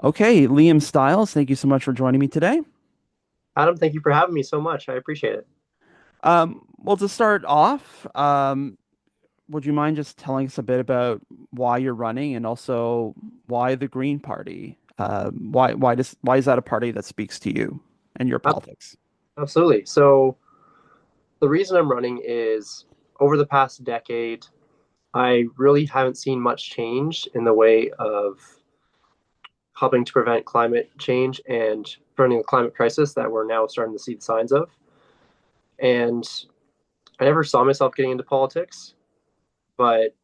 Okay, Liam Stiles, thank you so much for joining me today. Adam, thank you for having me so much. I appreciate it. Well, to start off, would you mind just telling us a bit about why you're running and also why the Green Party? Why is that a party that speaks to you and your Ab- politics? Absolutely. So, the reason I'm running is over the past decade, I really haven't seen much change in the way of helping to prevent climate change and preventing the climate crisis that we're now starting to see the signs of. And I never saw myself getting into politics, but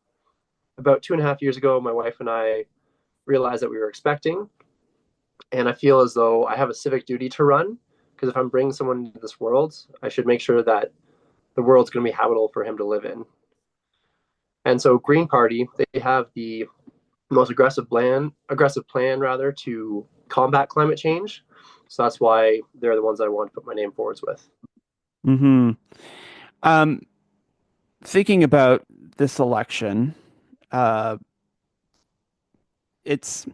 about 2.5 years ago, my wife and I realized that we were expecting. And I feel as though I have a civic duty to run because if I'm bringing someone into this world, I should make sure that the world's going to be habitable for him to live in. And so Green Party, they have the most aggressive plan rather to combat climate change. So that's why they're the ones I want to put my name forwards with. Hmm. Um, Thinking about this election, uh, it's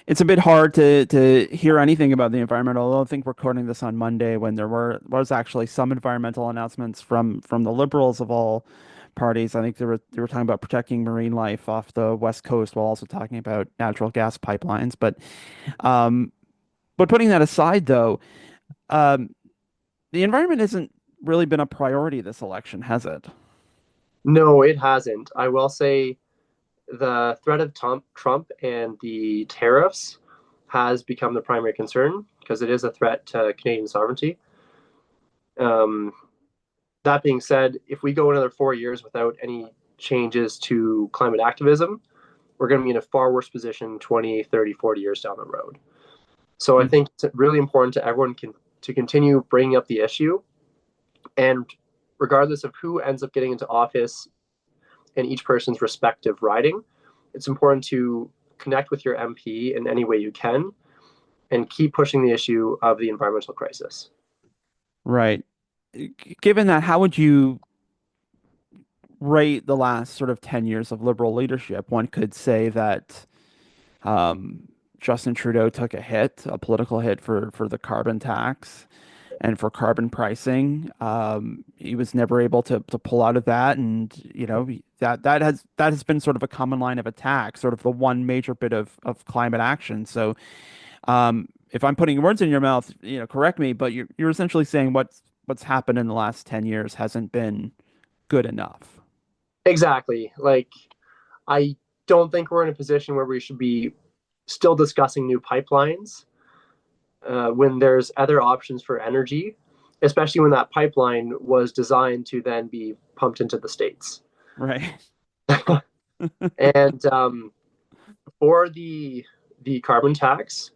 it's a bit hard to hear anything about the environment. Although I think we're recording this on Monday when was actually some environmental announcements from the liberals of all parties. I think they were talking about protecting marine life off the West Coast while also talking about natural gas pipelines. Um, but putting that aside, though, um, the environment hasn't really been a priority this election, has it? No, it hasn't. I will say the threat of Trump and the tariffs has become the primary concern because it is a threat to Canadian sovereignty. Um, that being said, if we go another 4 years without any changes to climate activism, we're going to be in a far worse position 20, 30, 40 years down the road. So I Mm. think it's really important to everyone to continue bringing up the issue. And regardless of who ends up getting into office in each person's respective riding, it's important to connect with your MP in any way you can and keep pushing the issue of the environmental crisis. Right. Given that, how would you rate the last sort of 10 years of liberal leadership? One could say that Justin Trudeau took a hit, a political hit for the carbon tax and for carbon pricing. He was never able to pull out of that, and that has been sort of a common line of attack, sort of the one major bit of climate action. So, if I'm putting words in your mouth, correct me, but you're essentially saying what's happened in the last 10 years hasn't been good enough. Exactly. Like, I don't think we're in a position where we should be still discussing new pipelines when there's other options for energy, especially when that pipeline was designed to then be pumped into the states. Right. And for the carbon tax,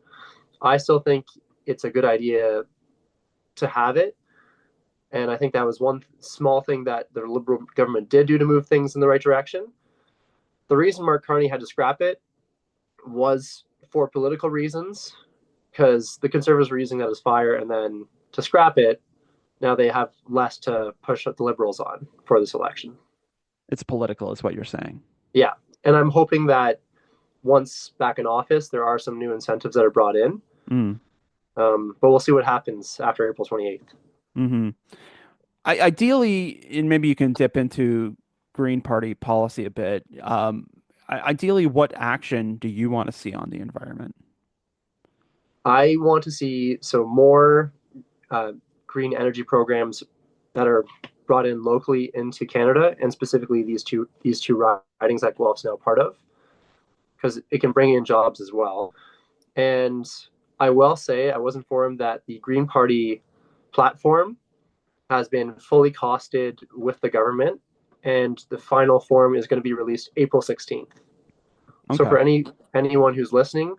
I still think it's a good idea to have it. And I think that was one small thing that the Liberal government did do to move things in the right direction. The reason Mark Carney had to scrap it was for political reasons, because the Conservatives were using that as fire, and then to scrap it, now they have less to push the Liberals on for this election. It's political, is what you're saying. Yeah. And I'm hoping that once back in office, there are some new incentives that are brought in. Mm. But we'll see what happens after April 28th. Hmm. Ideally, and maybe you can dip into Green Party policy a bit. Ideally, what action do you want to see on the environment? I want to see more uh, green energy programs that are brought in locally into Canada, and specifically these two ridings that Guelph's now part of, because it can bring in jobs as well. And I will say I was informed that the Green Party platform has been fully costed with the government, and the final form is going to be released April 16th. So Okay. for anyone who's listening,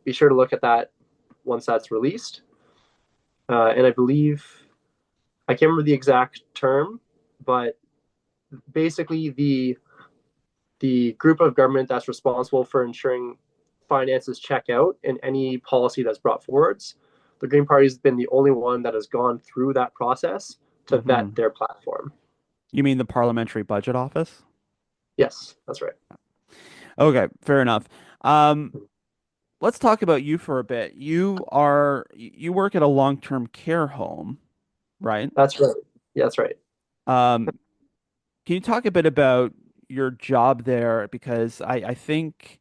be sure to look at that once that's released. And I believe I can't remember the exact term, but basically the group of government that's responsible for ensuring finances check out in any policy that's brought forwards. The Green Party has been the only one that has gone through that process to vet Hmm. their platform. You mean the Parliamentary Budget Office? Yes, that's right. Okay, fair enough. Um, let's talk about you for a bit. You work at a long-term care home, right? That's right. Yeah, that's right. Um, can you talk a bit about your job there? Because I think,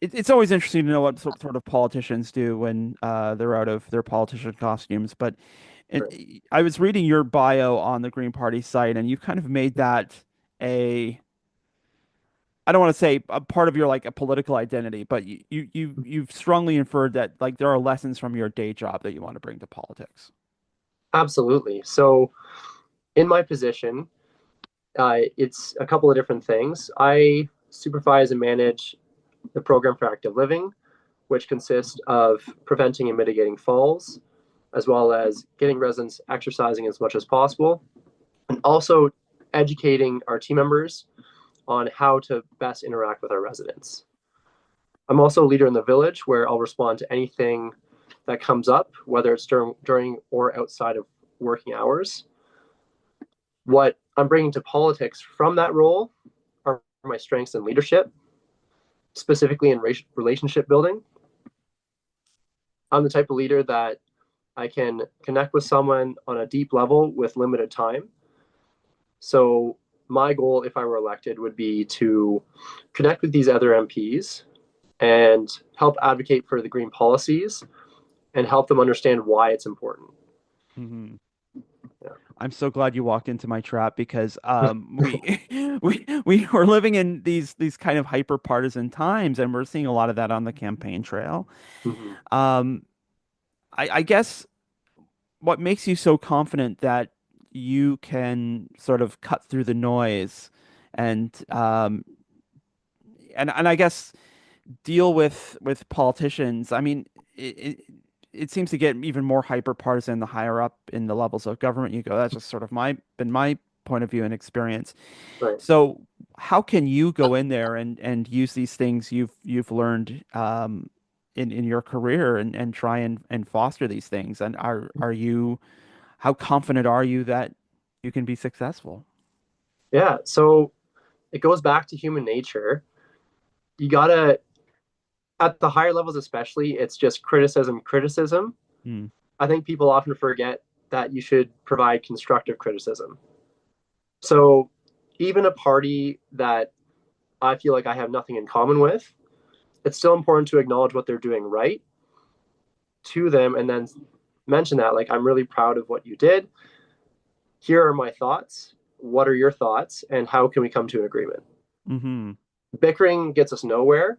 it's always interesting to know what sort of politicians do when they're out of their politician costumes. But Right. I was reading your bio on the Green Party site, and you've kind of made that a I don't want to say a part of your like a political identity, but you've strongly inferred that like there are lessons from your day job that you want to bring to politics. Absolutely. So in my position, it's a couple of different things. I supervise and manage the program for active living, which consists of preventing and mitigating falls, as well as getting residents exercising as much as possible, and also educating our team members on how to best interact with our residents. I'm also a leader in the village where I'll respond to anything that comes up, whether it's during or outside of working hours. What I'm bringing to politics from that role are my strengths in leadership, specifically in relationship building. I'm the type of leader that I can connect with someone on a deep level with limited time. So, my goal, if I were elected, would be to connect with these other MPs and help advocate for the green policies and help them understand why it's important. Hmm. Yeah. I'm so glad you walked into my trap because we are living in these kind of hyper partisan times, and we're seeing a lot of that on the campaign trail. Mm-hmm. Um, I guess what makes you so confident that you can sort of cut through the noise and and I guess deal with politicians. I mean, it seems to get even more hyper partisan the higher up in the levels of government you go. That's just sort of my point of view and experience. Right. So how can you go in there and use these things you've learned in your career and try and foster these things? And are you how confident are you that you can be successful? Yeah. So it goes back to human nature. You gotta, at the higher levels, especially, it's just criticism, criticism. Hmm. I think people often forget that you should provide constructive criticism. So even a party that I feel like I have nothing in common with, it's still important to acknowledge what they're doing right to them and then mention that, like, I'm really proud of what you did. Here are my thoughts. What are your thoughts? And how can we come to an agreement? Hmm. Bickering gets us nowhere.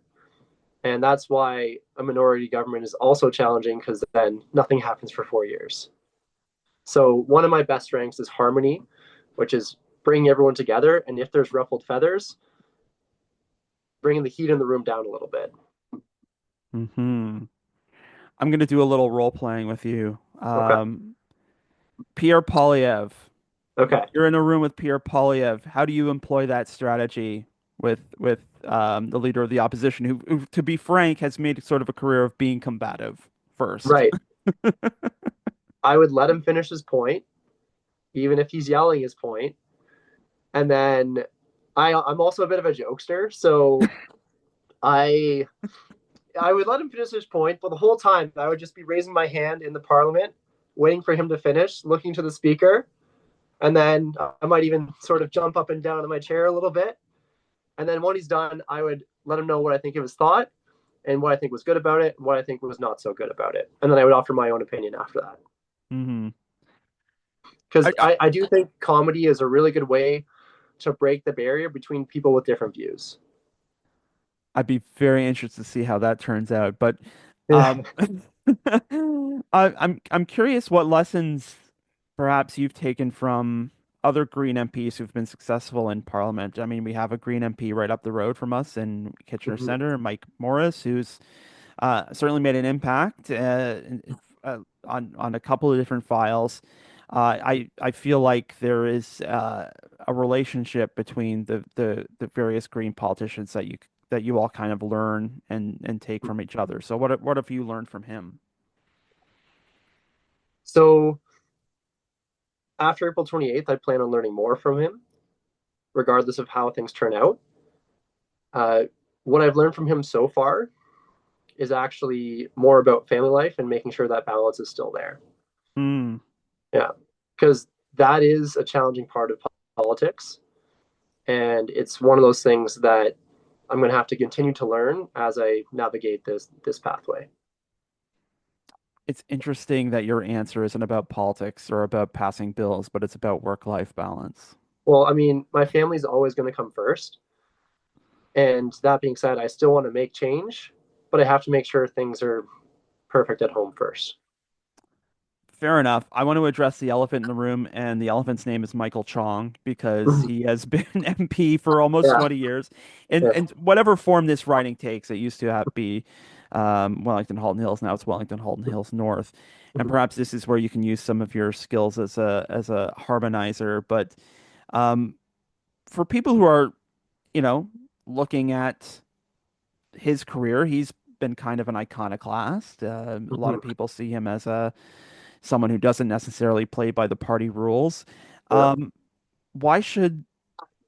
And that's why a minority government is also challenging because then nothing happens for 4 years. So, one of my best strengths is harmony, which is bringing everyone together. And if there's ruffled feathers, bringing the heat in the room down a little bit. Hmm. I'm gonna do a little role playing with you. Okay. Pierre Polyev. Okay. You're in a room with Pierre Polyev. How do you employ that strategy with the leader of the opposition, who, to be frank, has made sort of a career of being combative first? Right. I would let him finish his point, even if he's yelling his point. And then I'm also a bit of a jokester. So I I would let him finish his point, but the whole time I would just be raising my hand in the parliament, waiting for him to finish, looking to the speaker, and then I might even sort of jump up and down in my chair a little bit. And then when he's done, I would let him know what I think of his thought and what I think was good about it, and what I think was not so good about it. And then I would offer my own opinion after that. Hmm. Because I do think comedy is a really good way to break the barrier between people with different views. I'd be very interested to see how that turns out. But Yeah. um, I'm curious what lessons perhaps you've taken from other Green MPs who've been successful in Parliament. I mean, we have a Green MP right up the road from us in Kitchener Mhm. Center, Mike Morris, who's certainly made an impact on a couple of different files. I feel like there is a relationship between the various Green politicians that you all kind of learn and take from each other. So what have you learned from him? So after April 28th, I plan on learning more from him, regardless of how things turn out. Uh, what I've learned from him so far is actually more about family life and making sure that balance is still there. Hmm. Yeah, because that is a challenging part of politics, and it's one of those things that I'm going to have to continue to learn as I navigate this pathway. It's interesting that your answer isn't about politics or about passing bills, but it's about work-life balance. Well, I mean, my family's always going to come first, and that being said, I still want to make change, but I have to make sure things are perfect at home first. Fair enough. I want to address the elephant in the room, and the elephant's name is Michael Chong because he has been MP for almost Yeah, 20 years. And yeah, and whatever form this riding takes, it used to be Wellington-Halton Hills, now it's Wellington-Halton Hills North. And perhaps this is where you can use some of your skills as a harmonizer. But um, for people who are, you know, looking at his career, he's been kind of an iconoclast. A lot of people see him as a someone who doesn't necessarily play by the party rules. yeah. Um, why should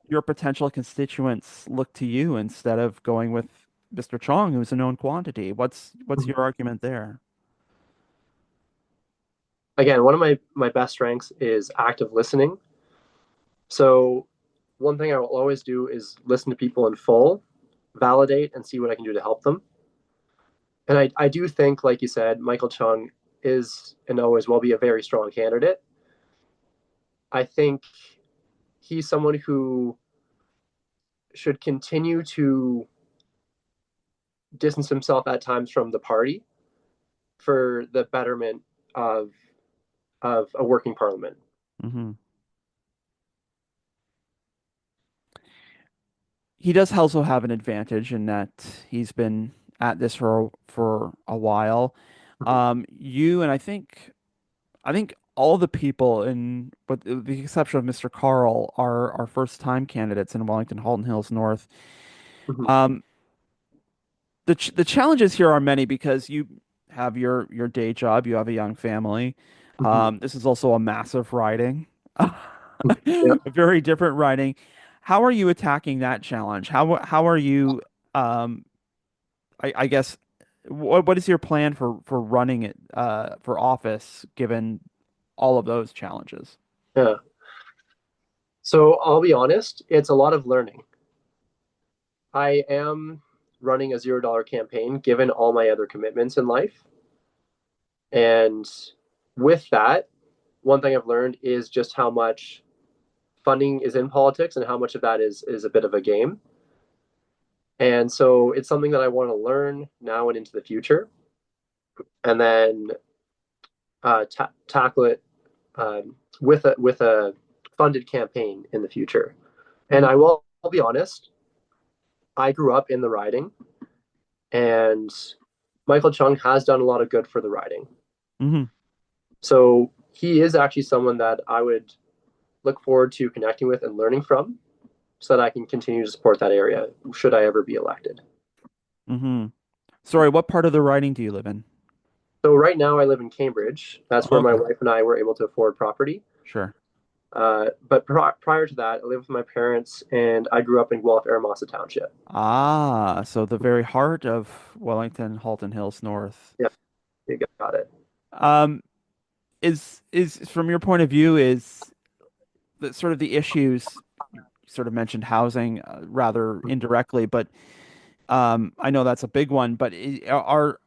your potential constituents look to you instead of going with Mr. Chong, who's a known quantity? What's your argument there? Again, one of my best strengths is active listening. So one thing I will always do is listen to people in full, validate, and see what I can do to help them. And I do think, like you said, Michael Chung is and always will be a very strong candidate. I think he's someone who should continue to distance himself at times from the party for the betterment of of a working parliament. Hmm. He does also have an advantage in that he's been at this for a while. You and I think all the people in, with the exception of Mr. Carl, are first time candidates in Wellington-Halton Hills North. Mhm. Um, the challenges here are many because you have your day job, you have a young family. Mhm. This is also a massive riding, Yeah, a very different riding. How are you attacking that challenge? How are you? Um, I guess what is your plan for running it for office given all of those challenges? yeah. So I'll be honest, it's a lot of learning. I am running a $0 campaign given all my other commitments in life. And with that, one thing I've learned is just how much funding is in politics and how much of that is a bit of a game. And so it's something that I want to learn now and into the future, and then tackle it with a funded campaign in the future. And I'll be honest, I grew up in the riding, and Michael Chung has done a lot of good for the riding. Mm-hmm. So he is actually someone that I would look forward to connecting with and learning from so that I can continue to support that area should I ever be elected. Mm-hmm. Sorry, what part of the riding do you live in? So right now I live in Cambridge. That's where my Okay, wife and I were able to afford property. sure. But prior to that, I lived with my parents and I grew up in Guelph, Aramasa Township. Ah, so the very heart of Wellington-Halton Hills North. Yeah, you got it. Um, is from your point of view, is the sort of the issues you sort of mentioned housing rather indirectly, but I know that's a big one, but are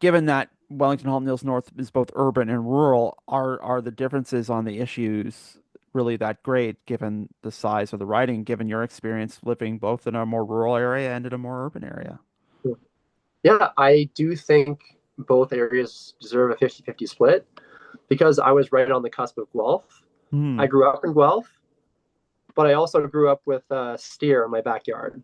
given that Wellington-Halton Hills North is both urban and rural, are the differences on the issues really that great given the size of the riding, given your experience living both in a more rural area and in a more urban area? Yeah, I do think both areas deserve a 50-50 split because I was right on the cusp of Guelph. Hmm. I grew up in Guelph, but I also grew up with steer in my backyard.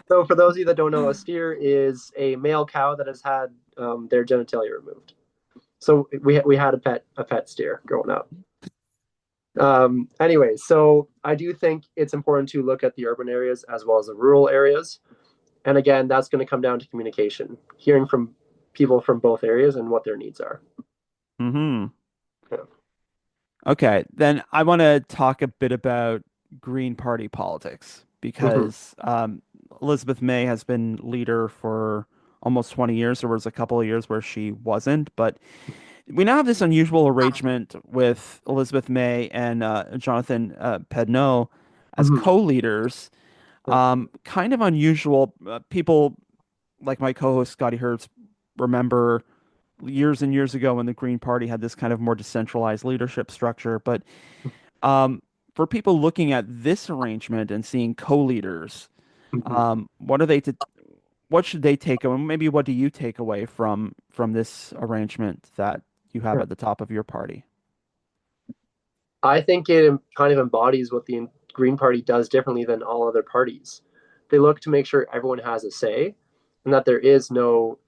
So for those of you that don't know, a steer is a male cow that has had their genitalia removed. So we had a pet steer growing up. Anyway, so I do think it's important to look at the urban areas as well as the rural areas. And again, that's going to come down to communication, hearing from people from both areas and what their needs are. Hmm. Yeah. Okay, then I want to talk a bit about Green Party politics. Hmm. because Elizabeth May has been leader for almost 20 years. There was a couple of years where she wasn't, but we now have this unusual arrangement with Elizabeth May and Jonathan Pedneau as Hmm. co-leaders. Yeah. Kind of unusual. People like my co-host Scotty Hertz remember years and years ago when the Green Party had this kind of more decentralized leadership structure. But um, for people looking at this arrangement and seeing co-leaders, Hmm. what are they to what should they take away? Maybe what do you take away from this arrangement that you have Yeah. at the top of your party? I think it kind of embodies what the Green Party does differently than all other parties. They look to make sure everyone has a say and that there is no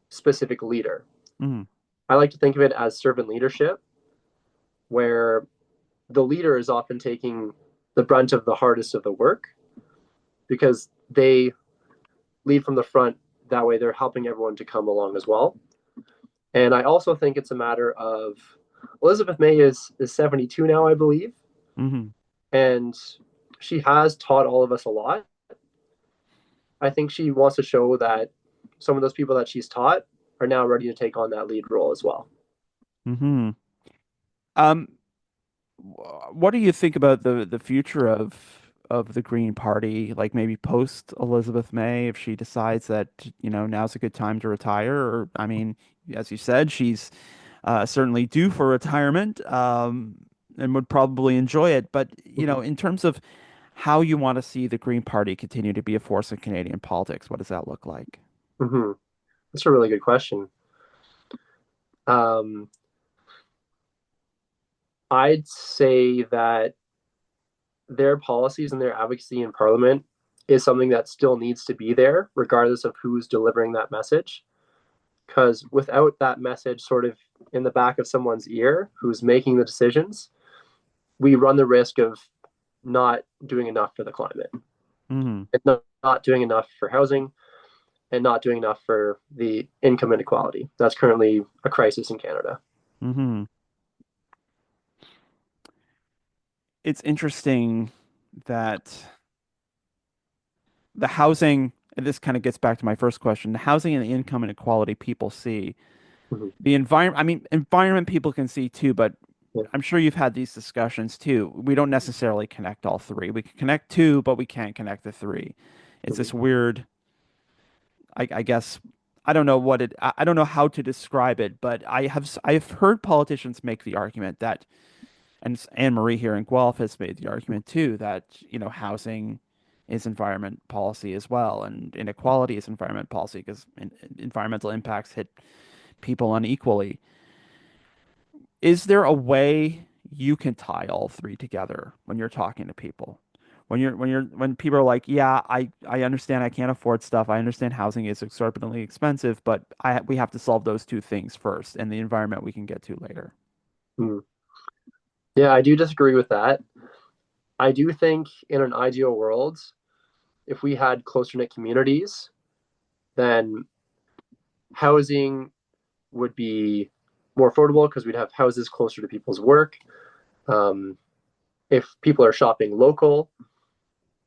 specific leader. Mm-hmm. I like to think of it as servant leadership, where the leader is often taking the brunt of the hardest of the work because they lead from the front. That way, they're helping everyone to come along as well. And I also think it's a matter of Elizabeth May is 72 now, I believe, Mm-hmm. and she has taught all of us a lot. I think she wants to show that some of those people that she's taught are now ready to take on that lead role as well. Mm-hmm. Um, what do you think about the future of the Green Party, like maybe post Elizabeth May, if she decides that, now's a good time to retire? Or, I mean, as you said, she's certainly due for retirement, and would probably enjoy it. But, Mm-hmm. in terms of how you want to see the Green Party continue to be a force in Canadian politics, what does that look like? Mm-hmm. That's a really good question. Um, I'd say that their policies and their advocacy in Parliament is something that still needs to be there, regardless of who's delivering that message. Because without that message sort of in the back of someone's ear who's making the decisions, we run the risk of not doing enough for the climate, Hmm. and not doing enough for housing, and not doing enough for the income inequality. That's currently a crisis in Canada. Hmm. It's interesting that the housing, and this kind of gets back to my first question, the housing and the income inequality people see. Mm-hmm. The environment, I mean, environment people can see too, but Yeah. I'm sure you've had these discussions too. We don't necessarily connect all three. We can connect two, but we can't connect the three. It's Mm-hmm. this weird, I guess, I don't know I don't know how to describe it, but I've heard politicians make the argument that, and Anne Marie here in Guelph has made the argument too, that, housing is environment policy as well, and inequality is environment policy because environmental impacts hit people unequally. Is there a way you can tie all three together when you're talking to people? When people are like, yeah, I understand I can't afford stuff. I understand housing is exorbitantly expensive, but we have to solve those two things first, and the environment we can get to later. Mm-hmm. Yeah, I do disagree with that. I do think in an ideal world, if we had closer knit communities, then housing would be more affordable because we'd have houses closer to people's work. Um, if people are shopping local,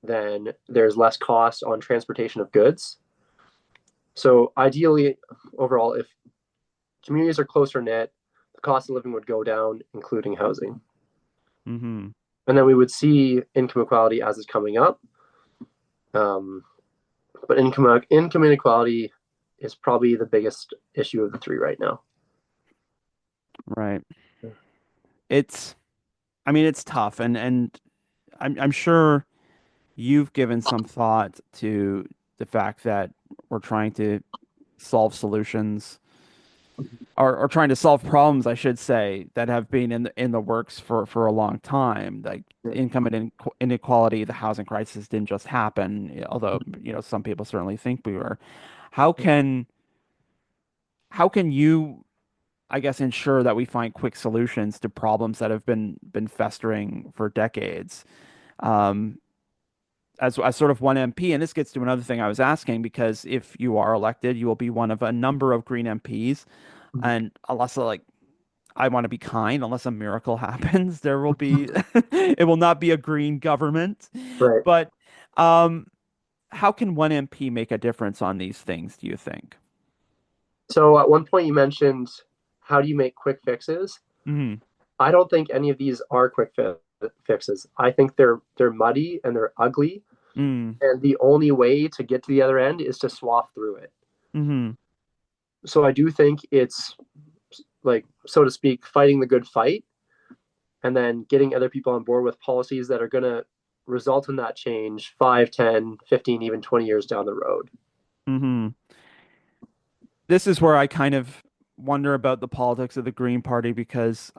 then there's less cost on transportation of goods. So ideally, overall, if communities are closer knit, the cost of living would go down, including housing. Hmm. And then we would see income equality as it's coming up. Um, but income inequality is probably the biggest issue of the three right now. Right. It's, I mean, it's tough, and I'm sure you've given some thought to the fact that we're trying to solve solutions or trying to solve problems, I should say, that have been in the works for a long time. Like income inequality, the housing crisis didn't just happen, although, some people certainly think we were. How can how can you, I guess, ensure that we find quick solutions to problems that have been festering for decades? Um, as sort of one MP, and this gets to another thing I was asking, because if you are elected, you will be one of a number of Green MPs, and unless like I want to be kind, unless a miracle happens, there will be it will not be a green government. Right. But Um, how can one MP make a difference on these things, do you think? So at one point you mentioned, how do you make quick fixes? Hmm. I don't think any of these are fixes. I think they're muddy and they're ugly, Mm. and the only way to get to the other end is to swath through it. Hmm. So I do think it's, like, so to speak, fighting the good fight, and then getting other people on board with policies that are going to result in that change 5, 10, 15, even 20 years down the road. Hmm. This is where I kind of wonder about the politics of the Green Party because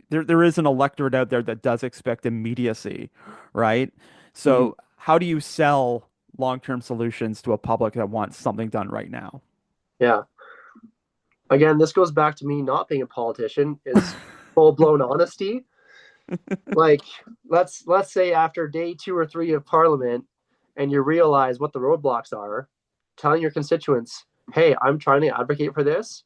there is an electorate out there that does expect immediacy, right? Mm-hmm. So how do you sell long-term solutions to a public that wants something done right now? Yeah. Again, this goes back to me not being a politician. It's full blown honesty. Like, let's say after day 2 or 3 of Parliament, and you realize what the roadblocks are, telling your constituents, "Hey, I'm trying to advocate for this.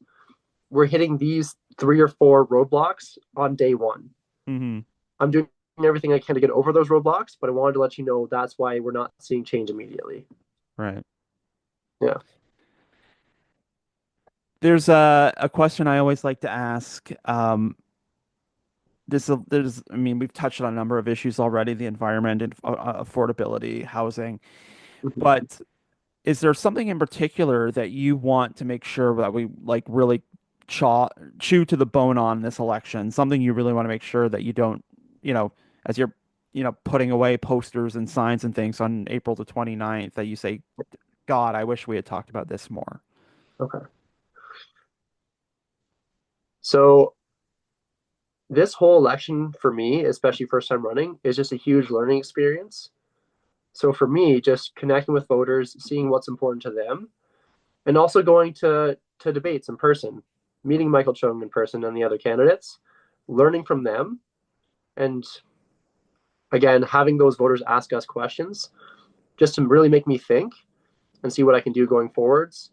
We're hitting these 3 or 4 roadblocks on day one. Hmm. I'm doing everything I can to get over those roadblocks, but I wanted to let you know that's why we're not seeing change immediately." Right. Yeah. There's a question I always like to ask. I mean, we've touched on a number of issues already, the environment and affordability, housing, Mhm. but is there something in particular that you want to make sure that we like really chaw chew to the bone on this election? Something you really want to make sure that you don't, you know, as you're, putting away posters and signs and things on April the 29th, that you say, God, I wish we had talked about this more. Okay. So this whole election for me, especially first time running, is just a huge learning experience. So for me, just connecting with voters, seeing what's important to them, and also going to debates in person, meeting Michael Chung in person and the other candidates, learning from them, and again having those voters ask us questions, just to really make me think and see what I can do going forwards,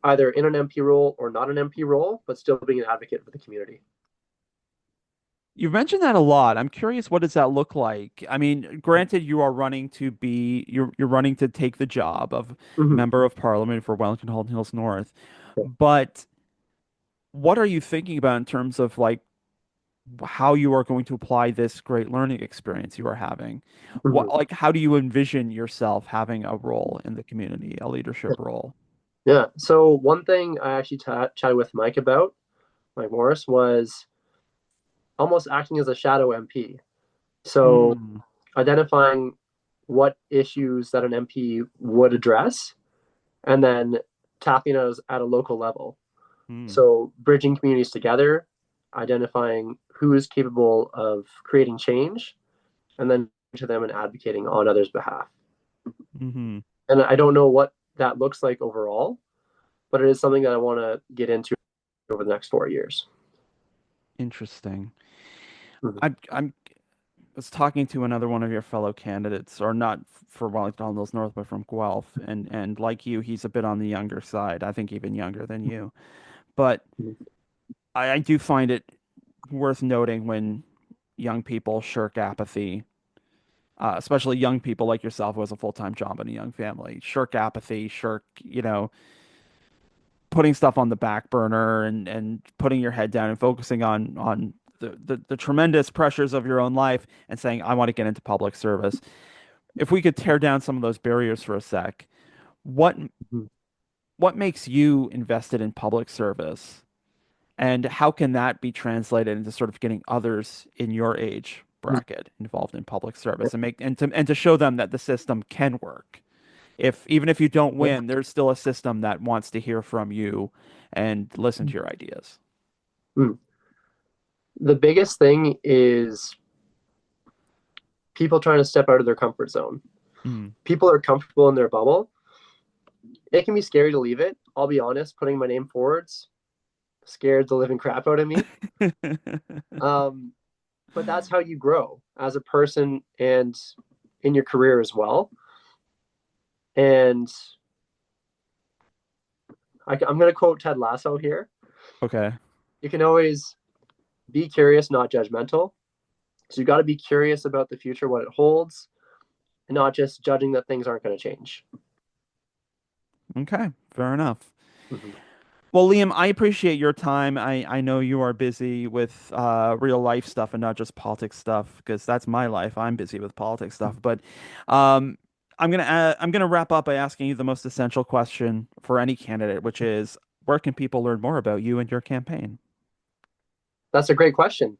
either in an MP role or not an MP role, but still being an advocate for the community. You've mentioned that a lot. I'm curious, what does that look like? I mean, granted, you're running to take the job of Mm-hmm. member of parliament for Wellington-Halton Hills North, but what are you thinking about in terms of like how you are going to apply this great learning experience you are having? What, Mm-hmm. like, how do you envision yourself having a role in the community, a leadership role? Yeah. So one thing I actually chatted with Mike about, Mike Morris, was almost acting as a shadow MP. So Mm, identifying what issues that an MP would address, and then tapping those at a local level. mm, So bridging communities together, identifying who is capable of creating change, and then to them and advocating on others' behalf. hmm. And I don't know what that looks like overall, but it is something that I want to get into over the next 4 years. Interesting. Mm-hmm. I'm was talking to another one of your fellow candidates, or not for Wellington Hills North, but from Guelph, and like you, he's a bit on the younger side. I think even younger than you. But I do find it worth noting when young people shirk apathy, especially young people like yourself who has a full-time job and a young family. Shirk apathy, shirk, putting stuff on the back burner and putting your head down and focusing on the tremendous pressures of your own life and saying, I want to get into public service. If we could tear down some of those barriers for a sec, what Mm-hmm. what makes you invested in public service, and how can that be translated into sort of getting others in your age bracket involved in public service and to show them that the system can work? If even if you don't win, there's still a system that wants to hear from you and listen to your ideas. Mm. The biggest thing is people trying to step out of their comfort zone. Mm. People are comfortable in their bubble. It can be scary to leave it. I'll be honest, putting my name forwards scared the living crap out of me. Um, but that's how you grow as a person and in your career as well. And I'm going to quote Ted Lasso here. Okay. You can always be curious, not judgmental. So you got to be curious about the future, what it holds, and not just judging that things aren't going to change. Okay, fair enough. Mhm. Well, Liam, I appreciate your time. I know you are busy with real life stuff and not just politics stuff, because that's my life. I'm busy with politics stuff. But um, I'm gonna wrap up by asking you the most essential question for any candidate, which is, where can people learn more about you and your campaign? That's a great question.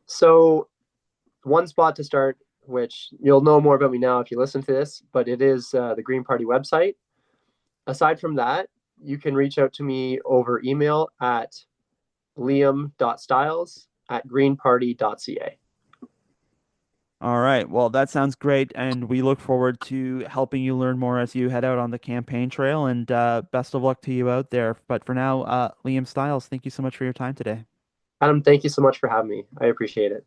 So, one spot to start, which you'll know more about me now if you listen to this, but it is the Green Party website. Aside from that, you can reach out to me over email at liam.stiles@greenparty.ca. All right. Well, that sounds great, and we look forward to helping you learn more as you head out on the campaign trail. And best of luck to you out there. But for now, Liam Stiles, thank you so much for your time today. Adam, thank you so much for having me. I appreciate it.